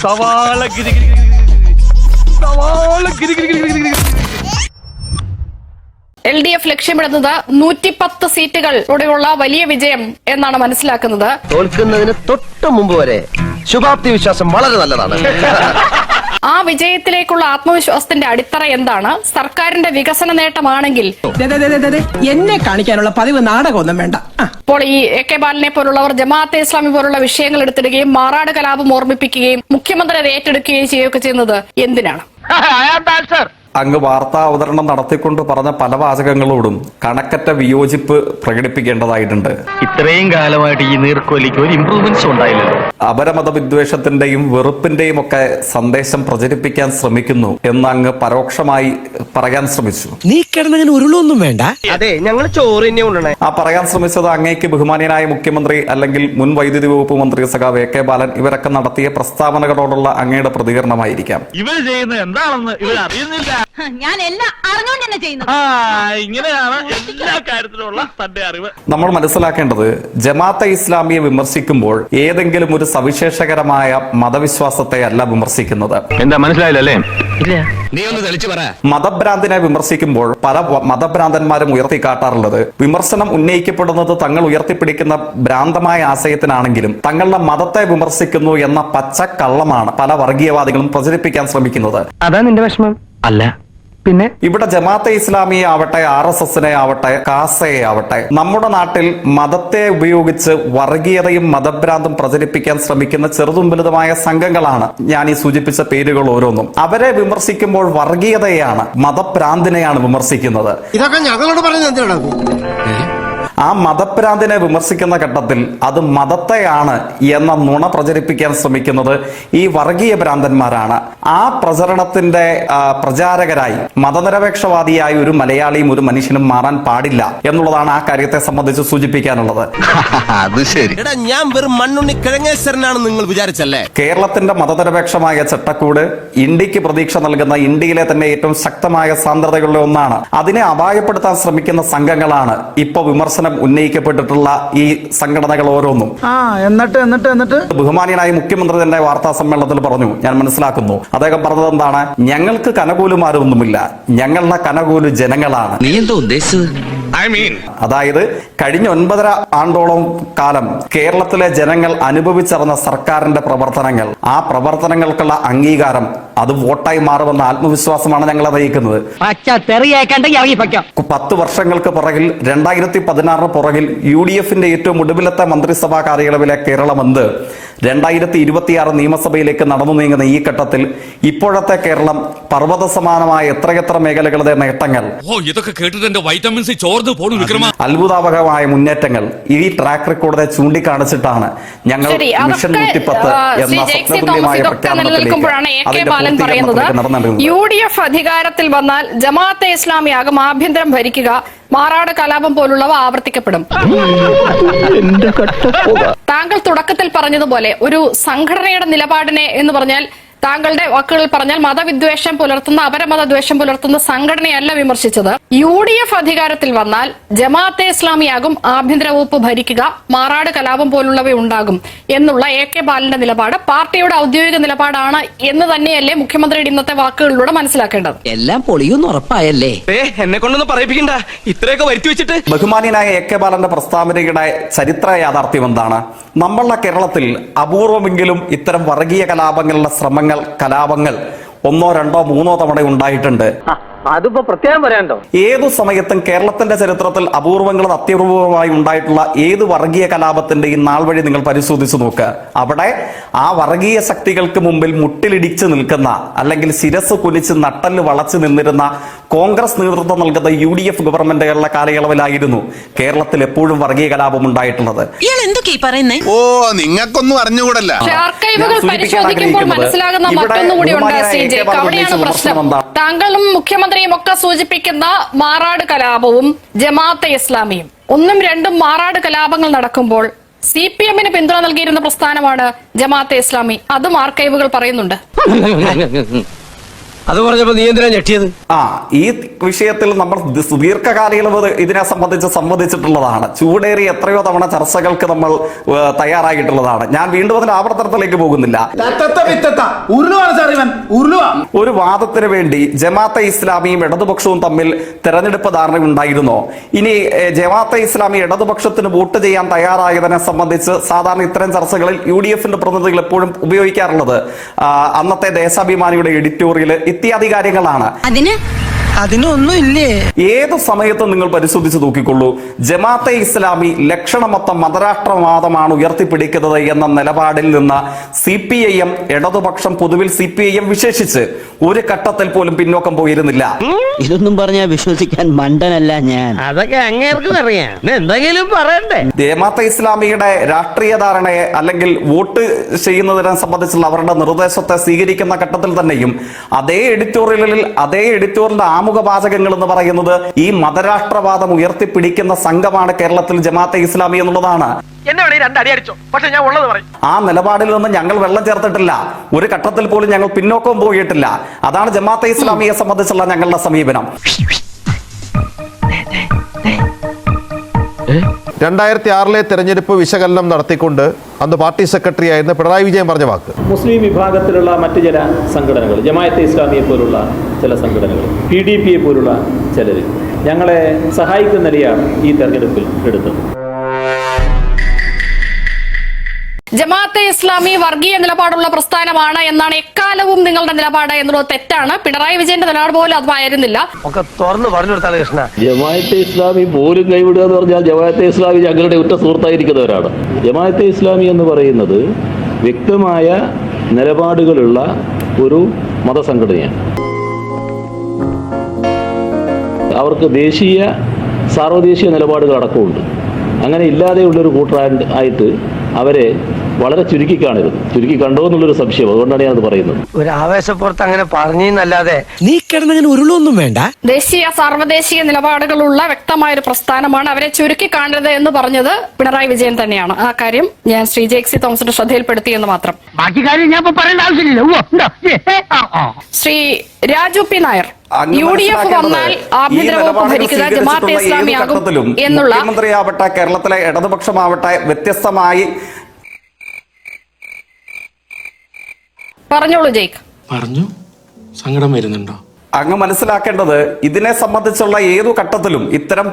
സവാള LDF ലക്ഷ്യമിടുന്നത് 110 സീറ്റുകളോടെയുള്ള വലിയ വിജയം എന്നാണ് മനസ്സിലാക്കുന്നത്. തോൽക്കുന്നതിന് തൊട്ട് മുമ്പ് വരെ ശുഭാപ്തി വിശ്വാസം വളരെ നല്ലതാണ്. ആ വിജയത്തിലേക്കുള്ള ആത്മവിശ്വാസത്തിന്റെ അടിത്തറ എന്താണ്? സർക്കാരിന്റെ വികസന നേട്ടമാണെങ്കിൽ എന്നെ കാണിക്കാനുള്ള പതിവ് നാടകമൊന്നും വേണ്ട. ഇപ്പോൾ ഈ AK ബാലനെ പോലുള്ളവർ ജമാഅത്തെ ഇസ്ലാമി പോലുള്ള വിഷയങ്ങൾ എടുത്തിടുകയും മാറാട് കലാപം ഓർമ്മിപ്പിക്കുകയും മുഖ്യമന്ത്രി അത് ഏറ്റെടുക്കുകയും ചെയ്യുകയൊക്കെ ചെയ്യുന്നത് എന്തിനാണ്? അങ്ങ് വാർത്താ അവതരണം നടത്തിക്കൊണ്ട് പറഞ്ഞ പല വാചകങ്ങളോടും കണക്കറ്റ വിയോജിപ്പ് പ്രകടിപ്പിക്കേണ്ടതായിട്ടുണ്ട്. ഇത്രയും കാലമായിട്ട് ഈ നീർക്കോലിക്ക് ഒരു ഇംപ്രൂവ്മെന്റ്സ് ഉണ്ടായില്ലല്ലോ. അപരമത വിദ്വേഷത്തിന്റെയും വെറുപ്പിന്റെയും ഒക്കെ സന്ദേശം പ്രചരിപ്പിക്കാൻ ശ്രമിക്കുന്നു എന്ന് അങ്ങ് പരോക്ഷമായി പറയാൻ ശ്രമിച്ചു. നീ കിടന്നങ്ങനെ ഉരുളൊന്നും വേണ്ട. അതെ, ഞങ്ങൾ ചോറ് തന്നെ കൊണ്ടുവന്നേ. ആ പറയാൻ ശ്രമിച്ചത് അങ്ങേക്ക് ബഹുമാന്യനായ മുഖ്യമന്ത്രി അല്ലെങ്കിൽ മുൻ വൈദ്യുതി വകുപ്പ് മന്ത്രി സഖാവ് AK ബാലൻ ഇവരൊക്കെ നടത്തിയ പ്രസ്താവനകളോടുള്ള അങ്ങയുടെ പ്രതികരണമായിരിക്കാം. ഇവർ ചെയ്യുന്നത് എന്താണെന്ന് ഇവർ അറിയുന്നില്ല. ഞാൻ എല്ലാം അറിഞ്ഞുകൊണ്ട് തന്നെ ചെയ്യുന്നത്. ഇങ്ങനെയാണ് എല്ലാ കാര്യത്തിലുള്ള തന്റെ അറിവ്. നമ്മൾ മനസ്സിലാക്കേണ്ടത് ജമാഅത്തെ ഇസ്ലാമിയെ വിമർശിക്കുമ്പോൾ ഏതെങ്കിലും ഒരു സവിശേഷകരമായ മതവിശ്വാസത്തെ അല്ല വിമർശിക്കുന്നത്. എന്താ മനസ്സിലായില്ലല്ലേ? നീ ഒന്ന് തെളിച്ചു പറ. മതഭ്രാന്തിനെ വിമർശിക്കുമ്പോൾ പല മതഭ്രാന്തന്മാരും ഉയർത്തിക്കാട്ടാറുള്ളത് വിമർശനം ഉന്നയിക്കപ്പെടുന്നത് തങ്ങൾ ഉയർത്തിപ്പിടിക്കുന്ന ഭ്രാന്തമായ ആശയത്തിനാണെങ്കിലും തങ്ങളുടെ മതത്തെ വിമർശിക്കുന്നു എന്ന പച്ചക്കള്ളമാണ് പല വർഗീയവാദികളും പ്രചരിപ്പിക്കാൻ ശ്രമിക്കുന്നത്. അതാ നിന്റെ വിഷമം അല്ല പിന്നെ? ഇവിടെ ജമാഅത്തെ ഇസ്ലാമിയെ ആവട്ടെ, RSSനെ ആവട്ടെ, കാസയെ ആവട്ടെ, നമ്മുടെ നാട്ടിൽ മതത്തെ ഉപയോഗിച്ച് വർഗീയതയും മതഭ്രാന്തും പ്രചരിപ്പിക്കാൻ ശ്രമിക്കുന്ന ചെറുതും വലുതുമായ സംഘങ്ങളാണ് ഞാൻ ഈ സൂചിപ്പിച്ച പേരുകൾ ഓരോന്നും. അവരെ വിമർശിക്കുമ്പോൾ വർഗീയതയാണ്, മതഭ്രാന്തിനെയാണ് വിമർശിക്കുന്നത്. ഇതൊക്കെ ഞങ്ങളോട് പറഞ്ഞത് എന്തിനാണ്? ആ മതഭ്രാന്തിനെ വിമർശിക്കുന്ന ഘട്ടത്തിൽ അത് മതത്തെയാണ് എന്ന നുണ പ്രചരിപ്പിക്കാൻ ശ്രമിക്കുന്നത് ഈ വർഗീയ ഭ്രാന്തന്മാരാണ്. ആ പ്രചരണത്തിന്റെ പ്രചാരകരായി മതനിരപേക്ഷവാദിയായ ഒരു മലയാളിയും ഒരു മനുഷ്യനും മാറാൻ പാടില്ല എന്നുള്ളതാണ് ആ കാര്യത്തെ സംബന്ധിച്ച് സൂചിപ്പിക്കാനുള്ളത്. അത് ശരി. ഞാൻ വെറും മണ്ണുണ്ണി കിഴങ്ങേശ്വരനാണെന്ന് നിങ്ങൾ വിചാരിച്ചല്ലേ? കേരളത്തിന്റെ മതനിരപേക്ഷമായ ചട്ടക്കൂട് ഇന്ത്യക്ക് പ്രതീക്ഷ നൽകുന്ന ഇന്ത്യയിലെ തന്നെ ഏറ്റവും ശക്തമായ സാന്ദ്രതകളിലെ ഒന്നാണ്. അതിനെ അപായപ്പെടുത്താൻ ശ്രമിക്കുന്ന സംഘങ്ങളാണ് ഇപ്പൊ വിമർശനം ഉന്നയിക്കപ്പെട്ടിട്ടുള്ള ഈ സംഘടനകൾ ഓരോന്നും. എന്നിട്ട് ബഹുമാനിയനായ മുഖ്യമന്ത്രി തന്നെ വാർത്താ സമ്മേളനത്തിൽ പറഞ്ഞു, ഞാൻ മനസ്സിലാക്കുന്നു, അദ്ദേഹം പറഞ്ഞത് എന്താണ്? ഞങ്ങൾക്ക് കനകൂലുമാരൊന്നുമില്ല, ഞങ്ങളുടെ കനകൂലു ജനങ്ങളാണ്. നീ എന്താ ഉദ്ദേശിച്ചത്? അതായത് കഴിഞ്ഞ 9.5 ആണ്ടോളം കാലം കേരളത്തിലെ ജനങ്ങൾ അനുഭവിച്ചറിഞ്ഞ സർക്കാരിന്റെ പ്രവർത്തനങ്ങൾ, ആ പ്രവർത്തനങ്ങൾക്കുള്ള അംഗീകാരം അത് വോട്ടായി മാറുമെന്ന ആത്മവിശ്വാസമാണ് ഞങ്ങളെ നയിക്കുന്നത്. 10 വർഷങ്ങൾക്ക് പുറകിൽ 2016 പുറകിൽ UDFന്റെ ഏറ്റവും ഒടുവിലത്തെ മന്ത്രിസഭാ കാലയളവിലെ കേരളം എന്ത് 2026 നിയമസഭയിലേക്ക് നടന്നു നീങ്ങുന്ന ഈ ഘട്ടത്തിൽ ഇപ്പോഴത്തെ കേരളം പർവ്വത സമാനമായ എത്രയെത്ര മേഖലകളുടെ നേട്ടങ്ങൾ, ഇതൊക്കെ കേട്ടിട്ട് വൈറ്റമിൻ സി ചോർന്ന് പോണു വിക്രമ, അത്ഭുതാവഹമായ മുന്നേറ്റങ്ങൾ ഈ ട്രാക്ക് റെക്കോർഡെ ചൂണ്ടിക്കാണിച്ചിട്ടാണ് ഞങ്ങൾ മിഷൻ 110 എന്ന സ്വപ്നതുല്യമായ പ്രഖ്യാപനത്തിലേക്ക് UDF അധികാരത്തിൽ വന്നാൽ ജമാഅത്തെ ഇസ്ലാമിയാകും ആഭ്യന്തരം ഭരിക്കുക, മാറാട് കലാപം പോലുള്ളവ ആവർത്തിക്കപ്പെടും. താങ്കൾ തുടക്കത്തിൽ പറഞ്ഞതുപോലെ ഒരു സംഘടനയുടെ നിലപാടിനെ എന്ന് പറഞ്ഞാൽ താങ്കളുടെ വാക്കുകളിൽ പറഞ്ഞാൽ മതവിദ്വേഷം പുലർത്തുന്ന, അപരമതദ്വേഷം പുലർത്തുന്ന സംഘടനയല്ല വിമർശിച്ചത്. UDF അധികാരത്തിൽ വന്നാൽ ജമാഅത്തെ ഇസ്ലാമിയാകും ആഭ്യന്തര വകുപ്പ് ഭരിക്കുക, മാറാട് കലാപം പോലുള്ളവ ഉണ്ടാകും എന്നുള്ള AK ബാലന്റെ നിലപാട് പാർട്ടിയുടെ ഔദ്യോഗിക നിലപാടാണ് എന്ന് തന്നെയല്ലേ മുഖ്യമന്ത്രിയുടെ ഇന്നത്തെ വാക്കുകളിലൂടെ മനസ്സിലാക്കേണ്ടത്? എല്ലാം പൊളിയൊന്നും ഉറപ്പായല്ലേ? എന്നെ കൊണ്ടൊന്നും പറയിപ്പിക്കണ്ട, ഇത്രയൊക്കെ വരുത്തി വെച്ചിട്ട്. ബഹുമാനിയനായ AK ബാലന്റെ പ്രസ്താവനയുടെ ചരിത്ര യാഥാർത്ഥ്യം എന്താണ്? നമ്മളുടെ കേരളത്തിൽ അപൂർവമെങ്കിലും ഇത്തരം വർഗീയ കലാപങ്ങളുടെ ശ്രമങ്ങൾ, കലാപങ്ങൾ 1, 2, 3 തവണ ഉണ്ടായിട്ടുണ്ട്. അതിപ്പോ പ്രത്യേകം പറയാനുണ്ടോ? ഏതു സമയത്തും കേരളത്തിന്റെ ചരിത്രത്തിൽ അപൂർവങ്ങളും അത്യപൂർവമായി ഉണ്ടായിട്ടുള്ള ഏത് വർഗീയ കലാപത്തിന്റെ ഈ നാൾ വഴി നിങ്ങൾ പരിശോധിച്ചു നോക്കുക. അവിടെ ആ വർഗീയ ശക്തികൾക്ക് മുമ്പിൽ മുട്ടിലിടിച്ചു നിൽക്കുന്ന, അല്ലെങ്കിൽ ശിരസ് കുലിച്ച് നട്ടല് വളച്ചു നിന്നിരുന്ന കോൺഗ്രസ് നേതൃത്വം നൽകുന്ന UDF ഗവൺമെന്റുകളുടെ കാലയളവിലായിരുന്നു കേരളത്തിൽ എപ്പോഴും വർഗീയ കലാപം ഉണ്ടായിട്ടുള്ളത്. ഓ, നിങ്ങൾക്കൊന്നും അറിഞ്ഞുകൂടല്ല. ആർക്കൈവുകൾ പരിശോധിക്കുമ്പോൾ മനസ്സിലാകുന്ന മറ്റൊന്നുകൂടി ഉണ്ട് CJ. അവിടെയാണ് പ്രശ്നം. താങ്കളും മുഖ്യമന്ത്രിയും ഒക്കെ സൂചിപ്പിക്കുന്ന മാറാട് കലാപവും ജമാഅത്തെ ഇസ്ലാമിയും 1ഉം 2ഉം മാറാട് കലാപങ്ങൾ നടക്കുമ്പോൾ CPMന് പിന്തുണ നൽകിയിരുന്ന പ്രസ്ഥാനമാണ് ജമാഅത്തെ ഇസ്ലാമി. അതും ആർക്കൈവുകൾ പറയുന്നുണ്ട്. അത് പറഞ്ഞപ്പോ നീ എന്തിനാ ഞെട്ടിയത്? ഈ വിഷയത്തിൽ നമ്മൾ ദീർഘകാലയളവ് ഇതിനെ സംബന്ധിച്ച് സംവദിച്ചിട്ടുള്ളതാണ്. ചൂടേറി എത്രയോ തവണ ചർച്ചകൾക്ക് നമ്മൾ തയ്യാറായിട്ടുള്ളതാണ്. ഞാൻ വീണ്ടും അതിന്റെ ആവർത്തനത്തിലേക്ക് പോകുന്നില്ല. ഒരു വാദത്തിന് വേണ്ടി ജമാഅത്തെ ഇസ്ലാമിയും ഇടതുപക്ഷവും തമ്മിൽ തെരഞ്ഞെടുപ്പ് ധാരണ ഉണ്ടായിരുന്നോ? ഇനി ജമാഅത്തെ ഇസ്ലാമി ഇടതുപക്ഷത്തിന് വോട്ട് ചെയ്യാൻ തയ്യാറായതിനെ സംബന്ധിച്ച് സാധാരണ ഇത്തരം ചർച്ചകളിൽ UDFന്റെ പ്രതിനിധികൾ എപ്പോഴും ഉപയോഗിക്കാറുള്ളത് അന്നത്തെ ദേശാഭിമാനിയുടെ എഡിറ്റോറിയൽ ഇത്യാദി കാര്യങ്ങളാണ്. അതിനൊന്നും ഇല്ലേ? ഏത് സമയത്തും നിങ്ങൾ പരിശോധിച്ച് നോക്കിക്കൊള്ളൂ, ജമാഅത്തെ ഇസ്ലാമി ലക്ഷണമൊത്ത മതരാഷ്ട്രവാദമാണ് ഉയർത്തിപ്പിടിക്കുന്നത് എന്ന നിലപാടിൽ നിന്ന് CPIM ഇടതുപക്ഷം പൊതുവിൽ CPIM വിശേഷിച്ച് ഒരു ഘട്ടത്തിൽ പോലും പിന്നോക്കം പോയിരുന്നില്ല. ഇതൊന്നും പറഞ്ഞാൽ വിശ്വസിക്കാൻ മണ്ടനല്ല ഞാൻ. അതൊക്കെ അങ്ങേർക്കും അറിയാം, എന്തെങ്കിലും പറയണ്ടേ? ജമാഅത്തെ ഇസ്ലാമിയുടെ രാഷ്ട്രീയ ധാരണയെ അല്ലെങ്കിൽ വോട്ട് ചെയ്യുന്നതിനെ സംബന്ധിച്ചുള്ള അവരുടെ നിർദ്ദേശത്തെ സ്വീകരിക്കുന്ന ഘട്ടത്തിൽ തന്നെയും അതേ എഡിറ്റോറിയലിന്റെ ആമുഖവാചകങ്ങൾ എന്ന് പറയുന്നത് ഈ മതരാഷ്ട്രവാദം ഉയർത്തിപ്പിടിക്കുന്ന സംഘമാണ് കേരളത്തിൽ ജമാഅത്തെ ഇസ്ലാമി എന്നുള്ളതാണ്. ആ നിലപാടിൽ നിന്ന് ഞങ്ങൾ വെള്ളം ചേർത്തിട്ടില്ല, ഒരു ഘട്ടത്തിൽ പോലും ഞങ്ങൾ പിന്നോക്കം പോയിട്ടില്ല. അതാണ് ജമാഅത്തെ ഇസ്ലാമിയെ സംബന്ധിച്ചുള്ള ഞങ്ങളുടെ സമീപനം. 2006 തെരഞ്ഞെടുപ്പ് വിശകലനം നടത്തിക്കൊണ്ട് അന്ന് പാർട്ടി സെക്രട്ടറി ആയിരുന്ന പിണറായി വിജയൻ പറഞ്ഞ വാക്ക്, മുസ്ലിം വിഭാഗത്തിലുള്ള മറ്റ് ചില സംഘടനകൾ, ജമാഅത്തെ ഇസ്ലാമിയെ പോലുള്ള ചില സംഘടനകൾ, PDP പോലുള്ള ചിലർ ഞങ്ങളെ സഹായിക്കുന്ന നിലയാണ് ഈ തെരഞ്ഞെടുപ്പിൽ എടുത്തത്. ജമാഅത്തെ ഇസ്ലാമി വർഗീയ നിലപാടുള്ള പ്രസ്ഥാനമാണ് എന്നാണ് എക്കാലവും നിങ്ങളുടെ നിലപാട് എന്നുള്ളത് തെറ്റാണ്. പിണറായി വിജയന്റെ നിലപാട് പോലും അതുമായിരുന്നില്ല. ഒക്കെ തുറന്നു പറഞ്ഞു കൊടുത്താണ് കൃഷ്ണ. ജമാഅത്തെ ഇസ്ലാമി പോലും കൈവിടുക എന്ന് പറഞ്ഞാൽ ജമാഅത്തെ ഇസ്ലാമി ഞങ്ങളുടെ ഉറ്റ സുഹൃത്തായിരിക്കുന്നവരാണ്. ജമാഅത്തെ ഇസ്ലാമി എന്ന് പറയുന്നത് വ്യക്തമായ നിലപാടുകളുള്ള ഒരു മതസംഘടനയാണ്. അവർക്ക് ദേശീയ സാർവദേശീയ നിലപാടുകൾ അടക്കമുണ്ട്. അങ്ങനെ ഇല്ലാതെയുള്ളൊരു കൂട്ടരായിട്ട് അവരെ വളരെ ചുരുക്കി കാണരുത്. ചുരുക്കി കണ്ടോ എന്നുള്ളൊരു സംശയം, അതുകൊണ്ടാണ് ഞാനത് പറയുന്നത്. ഒരു ആവേശപ്പുറത്ത് അങ്ങനെ പറഞ്ഞല്ലാതെ നീ കിടന്നങ്ങനെ ഉരുളൊന്നും വേണ്ട. ദേശീയ സാർവദേശീയ നിലപാടുകളുള്ള വ്യക്തമായ ഒരു പ്രസ്ഥാനമാണ്, അവരെ ചുരുക്കി കാണരുത് എന്ന് പറഞ്ഞത് പിണറായി വിജയൻ തന്നെയാണ്. ആ കാര്യം ഞാൻ ശ്രീ JC തോമസിന്റെ ശ്രദ്ധയിൽപ്പെടുത്തിയെന്ന് മാത്രം. ബാക്കി കാര്യം ഞാൻ പറയേണ്ട ആവശ്യമില്ല. ശ്രീ രാജു P. നായർ, UDF വന്നാൽ ആഭ്യന്തര വകുപ്പ് ഭരിക്കുക ജമാഅത്തെ ഇസ്ലാമി ആകും എന്നുള്ള മുഖ്യമന്ത്രിയാവട്ടെ കേരളത്തിലെ ഇടതുപക്ഷമാവട്ടെ വ്യത്യസ്തമായി പറഞ്ഞോളൂ ജയ്ക്ക്. പറഞ്ഞു സങ്കടം വരുന്നുണ്ടോ? അങ്ങ് മനസ്സിലാക്കേണ്ടത് ഇതിനെ സംബന്ധിച്ചുള്ള ഏതു ഘട്ടത്തിലും ഇത്തരം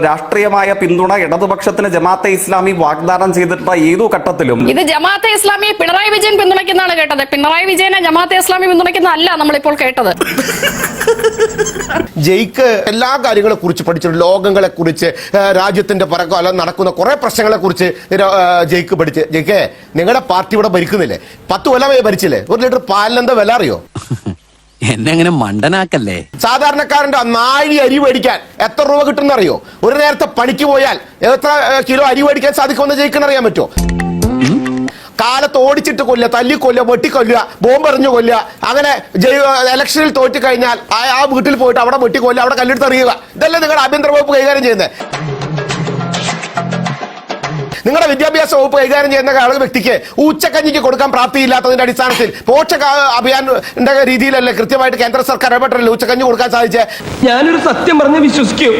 രാഷ്ട്രീയമായ പിന്തുണ ഇടതുപക്ഷത്തിന് ജമാഅത്തെ ഇസ്ലാമി വാഗ്ദാനം ചെയ്തിട്ടുള്ള ഏതു ഘട്ടത്തിലും ഇത് ജമാഅത്തെ ഇസ്ലാമിയെ പിണറായി വിജയൻ പിന്തുണയ്ക്കുന്നതാണ് കേട്ടത്. പിണറായി വിജയനെ ജമാഅത്തെ ഇസ്ലാമി പിന്തുണയ്ക്കുന്നതല്ല നമ്മളിപ്പോൾ കേട്ടത്. ജയ്ക്ക് എല്ലാ കാര്യങ്ങളെ കുറിച്ച് പഠിച്ചിട്ടുണ്ട്. ലോകങ്ങളെ കുറിച്ച്, രാജ്യത്തിന്റെ പുറകാലം നടക്കുന്ന കുറെ പ്രശ്നങ്ങളെ കുറിച്ച് ജയ്ക്ക് പഠിച്ച്. ജയ്ക്ക്, നിങ്ങളുടെ പാർട്ടി ഇവിടെ ഭരിക്കുന്നില്ലേ? 10 കൊല്ലമായി ഭരിച്ചില്ലേ? 1 ലിറ്റർ പാലിനെന്താ വില അറിയോ? എന്നെ അങ്ങനെ മണ്ടനാക്കല്ലേ. സാധാരണക്കാരന്റെ 4 അരി മേടിക്കാൻ എത്ര രൂപ കിട്ടുന്ന അറിയോ? ഒരു നേരത്തെ പണിക്ക് പോയാൽ എത്ര കിലോ അരി മേടിക്കാൻ സാധിക്കുമെന്ന് ജയിക്കാൻ അറിയാൻ പറ്റുമോ? കാലത്ത് ഓടിച്ചിട്ട് കൊല്ലുക, തല്ലിക്കൊല്ലുക, വെട്ടിക്കൊല്ലുക, ബോംബെറിഞ്ഞു കൊല്ലുക. അങ്ങനെ ഇലക്ഷനിൽ തോറ്റു കഴിഞ്ഞാൽ ആ വീട്ടിൽ പോയിട്ട് അവിടെ വെട്ടിക്കൊല്ലുക, അവിടെ കല്ലെടുത്ത് എറിയുക. ഇതല്ലേ നിങ്ങളുടെ ആഭ്യന്തര വകുപ്പ് കൈകാര്യം ചെയ്യുന്നത്? നിങ്ങളുടെ വിദ്യാഭ്യാസ വകുപ്പ് കൈകാര്യം ചെയ്യുന്ന വ്യക്തിക്ക് ഉച്ചക്കഞ്ഞിക്ക് കൊടുക്കാൻ പ്രാപ്തിയില്ലാത്തതിന്റെ അടിസ്ഥാനത്തിൽ പോഷക അഭിയാന്റെ രീതിയിലല്ലേ കൃത്യമായിട്ട് കേന്ദ്ര സർക്കാർ ഇടപെട്ടല്ലേ ഉച്ചക്കഞ്ഞി കൊടുക്കാൻ സാധിച്ചേ? ഞാനൊരു സത്യം പറഞ്ഞ് വിശ്വസിക്കൂ.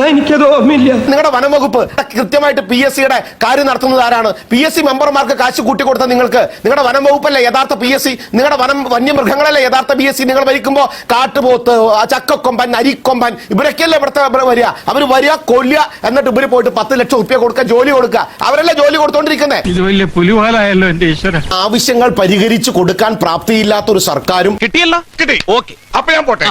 എനിക്കത് ഓർമ്മയില്ല. നിങ്ങളുടെ വനം വകുപ്പ് കൃത്യമായിട്ട് PSCയുടെ കാര്യം നടത്തുന്നത് ആരാണ്? PSC മെമ്പർമാർക്ക് കാശ് കൂട്ടിക്കൊടുത്ത നിങ്ങൾക്ക് നിങ്ങളുടെ വനം വകുപ്പല്ലേ യഥാർത്ഥ PSC? നിങ്ങളുടെ വന്യമൃഗങ്ങളല്ലേ യഥാർത്ഥ PSC? നിങ്ങൾ ഭരിക്കുമ്പോ കാട്ടുപോത്ത്, ചക്കക്കൊമ്പൻ, അരിക്കൊമ്പൻ, ഇവരൊക്കെയല്ലേ ഇവിടുത്തെ വരിക? അവർ വരിക, കൊല്ലുക, എന്നിട്ട് ഇവര് പോയിട്ട് 10 ലക്ഷം റുപ്യ കൊടുക്കുക, ജോലി കൊടുക്കുക. അവരല്ലേ ജോലി കൊടുത്തോണ്ടിരിക്കുന്നത്? ഇത് വലിയ പുലിവാലായല്ലോ എന്റെ ഈശ്വരൻ. ആവശ്യങ്ങൾ പരിഹരിച്ചു കൊടുക്കാൻ പ്രാപ്തിയില്ലാത്ത ഒരു സർക്കാരും. കിട്ടിയല്ലോ, കിട്ടി. ഓക്കെ, അപ്പൊ ഞാൻ പോട്ടെ.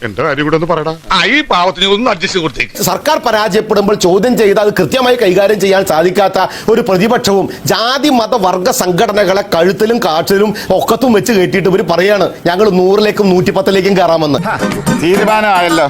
എന്റെ കാര്യം കൂടെ ഒന്ന് പറയടാ. ഈ പാവത്തിന് ഒന്ന് അഡ്ജസ്റ്റ് കൊടുത്തേക്ക്. സർക്കാർ പരാജയപ്പെടുമ്പോൾ ചോദ്യം ചെയ്ത് അത് കൃത്യമായി കൈകാര്യം ചെയ്യാൻ സാധിക്കാത്ത ഒരു പ്രതിപക്ഷവും ജാതി മത വർഗ സംഘടനകളെ കഴുത്തിലും കാട്ടിലും ഒക്കത്തും വെച്ച് കെട്ടിയിട്ട് ഇവർ പറയാണ് ഞങ്ങൾ 100ലേക്കും 110ലേക്കും കയറാമെന്ന്. തീരുമാനമായല്ലോ.